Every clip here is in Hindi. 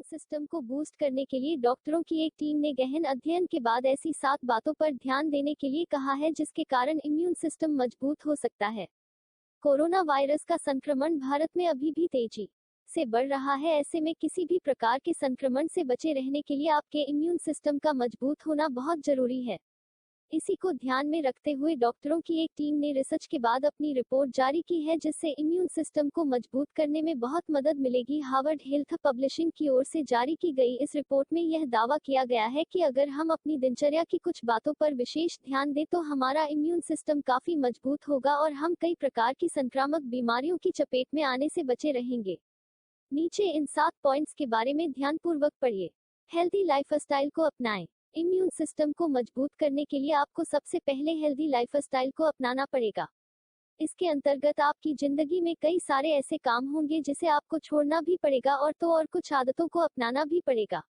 सिस्टम को बूस्ट करने के लिए डॉक्टरों की एक टीम ने गहन अध्ययन के बाद ऐसी 7 बातों पर ध्यान देने के लिए कहा है जिसके कारण इम्यून सिस्टम मजबूत हो सकता है। कोरोना वायरस का संक्रमण भारत में अभी भी तेजी से बढ़ रहा है। ऐसे में किसी भी प्रकार के संक्रमण से बचे रहने के लिए आपके इम्यून सिस्टम का मजबूत होना बहुत जरूरी है। इसी को ध्यान में रखते हुए डॉक्टरों की एक टीम ने रिसर्च के बाद अपनी रिपोर्ट जारी की है जिससे इम्यून सिस्टम को मजबूत करने में बहुत मदद मिलेगी। हार्वर्ड हेल्थ पब्लिशिंग की ओर से जारी की गई इस रिपोर्ट में यह दावा किया गया है कि अगर हम अपनी दिनचर्या की कुछ बातों पर विशेष ध्यान दें तो हमारा इम्यून सिस्टम काफी मजबूत होगा और हम कई प्रकार की संक्रामक बीमारियों की चपेट में आने से बचे रहेंगे। नीचे इन 7 पॉइंट्स के बारे में ध्यानपूर्वक पढ़िए। हेल्दी लाइफस्टाइल को अपनाएं। इम्यून सिस्टम को मजबूत करने के लिए आपको सबसे पहले हेल्दी लाइफस्टाइल को अपनाना पड़ेगा। इसके अंतर्गत आपकी जिंदगी में कई सारे ऐसे काम होंगे जिसे आपको छोड़ना भी पड़ेगा और कुछ आदतों को अपनाना भी पड़ेगा।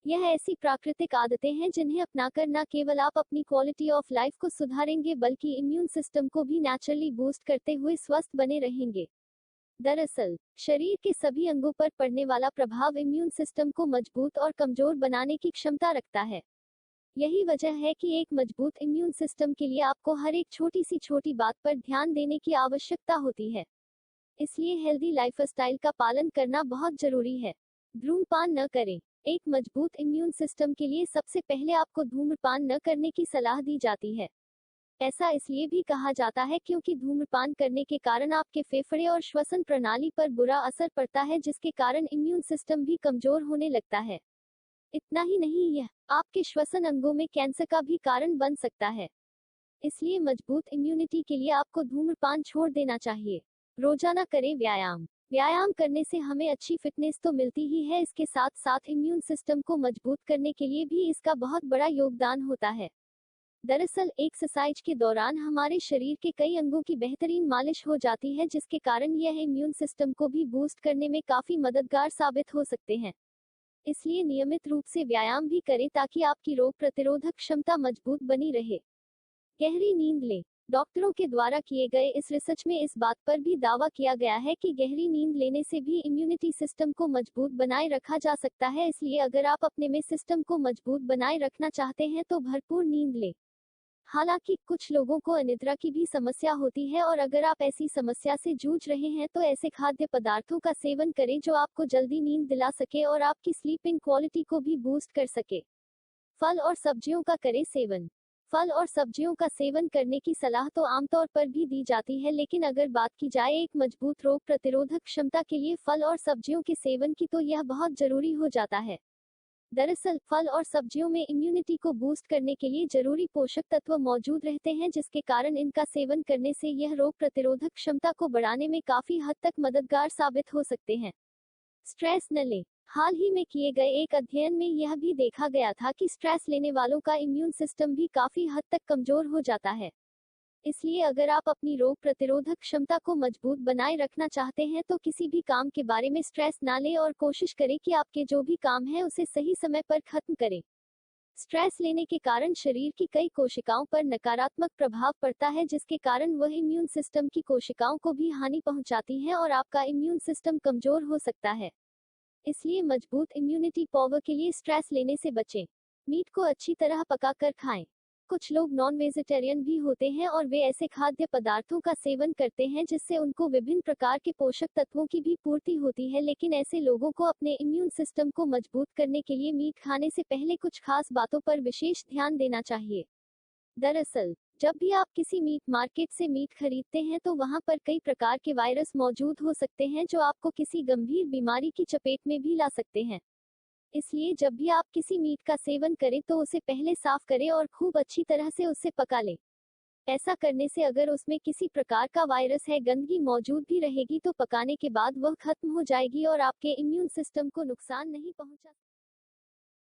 यह ऐसी प्राकृतिक आदतें हैं जिन्हें अपनाकर न केवल आप अपनी क्वालिटी ऑफ लाइफ को सुधारेंगे बल्कि इम्यून सिस्टम को भी नेचुरली बूस्ट करते हुए स्वस्थ बने रहेंगे। दरअसल शरीर के सभी अंगों पर पड़ने वाला प्रभाव इम्यून सिस्टम को मजबूत और कमजोर बनाने की क्षमता रखता है। यही वजह है कि एक मजबूत इम्यून सिस्टम के लिए आपको हर एक छोटी बात पर ध्यान देने की आवश्यकता होती है। इसलिए हेल्दी लाइफस्टाइल का पालन करना बहुत जरूरी है। धूम्रपान न करें। एक मजबूत इम्यून सिस्टम के लिए सबसे पहले आपको धूम्रपान न करने की सलाह दी जाती है। ऐसा इसलिए भी कहा जाता है क्योंकि धूम्रपान करने के कारण आपके फेफड़े और श्वसन प्रणाली पर बुरा असर पड़ता है जिसके कारण इम्यून सिस्टम भी कमजोर होने लगता है। इतना ही नहीं, यह आपके श्वसन अंगों में कैंसर का भी कारण बन सकता है। इसलिए मजबूत इम्यूनिटी के लिए आपको धूम्रपान छोड़ देना चाहिए। रोजाना करें व्यायाम। व्यायाम करने से हमें अच्छी फिटनेस तो मिलती ही है, इसके साथ साथ इम्यून सिस्टम को मजबूत करने के लिए भी इसका बहुत बड़ा योगदान होता है। दरअसल एक्सरसाइज के दौरान हमारे शरीर के कई अंगों की बेहतरीन मालिश हो जाती है जिसके कारण यह इम्यून सिस्टम को भी बूस्ट करने में काफी मददगार साबित हो सकते हैं। इसलिए नियमित रूप से व्यायाम भी करें ताकि आपकी रोग प्रतिरोधक क्षमता मजबूत बनी रहे। गहरी नींद लें। डॉक्टरों के द्वारा किए गए इस रिसर्च में इस बात पर भी दावा किया गया है कि गहरी नींद लेने से भी इम्यूनिटी सिस्टम को मजबूत बनाए रखा जा सकता है। इसलिए अगर आप अपने में सिस्टम को मजबूत बनाए रखना चाहते हैं तो भरपूर नींद लें। हालांकि कुछ लोगों को अनिद्रा की भी समस्या होती है और अगर आप ऐसी समस्या से जूझ रहे हैं तो ऐसे खाद्य पदार्थों का सेवन करें जो आपको जल्दी नींद दिला सके और आपकी स्लीपिंग क्वालिटी को भी बूस्ट कर सके। फल और सब्जियों का करें सेवन। फल और सब्जियों का सेवन करने की सलाह तो आमतौर पर भी दी जाती है, लेकिन अगर बात की जाए एक मजबूत रोग प्रतिरोधक क्षमता के लिए फल और सब्जियों के सेवन की तो यह बहुत जरूरी हो जाता है। दरअसल फल और सब्जियों में इम्यूनिटी को बूस्ट करने के लिए जरूरी पोषक तत्व मौजूद रहते हैं जिसके कारण इनका सेवन करने से यह रोग प्रतिरोधक क्षमता को बढ़ाने में काफी हद तक मददगार साबित हो सकते हैं। स्ट्रेस न लें। हाल ही में किए गए एक अध्ययन में यह भी देखा गया था कि स्ट्रेस लेने वालों का इम्यून सिस्टम भी काफी हद तक कमजोर हो जाता है। इसलिए अगर आप अपनी रोग प्रतिरोधक क्षमता को मजबूत बनाए रखना चाहते हैं तो किसी भी काम के बारे में स्ट्रेस ना लें और कोशिश करें कि आपके जो भी काम है उसे सही समय पर खत्म करें। स्ट्रेस लेने के कारण शरीर की कई कोशिकाओं पर नकारात्मक प्रभाव पड़ता है जिसके कारण वह इम्यून सिस्टम की कोशिकाओं को भी हानि पहुंचाती है और आपका इम्यून सिस्टम कमजोर हो सकता है। इसलिए मजबूत इम्यूनिटी पावर के लिए स्ट्रेस लेने से बचें। मीट को अच्छी तरह पकाकर खाएं। कुछ लोग नॉन वेजिटेरियन भी होते हैं और वे ऐसे खाद्य पदार्थों का सेवन करते हैं जिससे उनको विभिन्न प्रकार के पोषक तत्वों की भी पूर्ति होती है, लेकिन ऐसे लोगों को अपने इम्यून सिस्टम को मजबूत करने के लिए मीट खाने से पहले कुछ खास बातों पर विशेष ध्यान देना चाहिए। दरअसल जब भी आप किसी मीट मार्केट से मीट खरीदते हैं तो वहां पर कई प्रकार के वायरस मौजूद हो सकते हैं जो आपको किसी गंभीर बीमारी की चपेट में भी ला सकते हैं। इसलिए जब भी आप किसी मीट का सेवन करें तो उसे पहले साफ करें और खूब अच्छी तरह से उसे पका लें। ऐसा करने से अगर उसमें किसी प्रकार का वायरस है गंदगी मौजूद भी रहेगी तो पकाने के बाद वह खत्म हो जाएगी और आपके इम्यून सिस्टम को नुकसान नहीं पहुंचा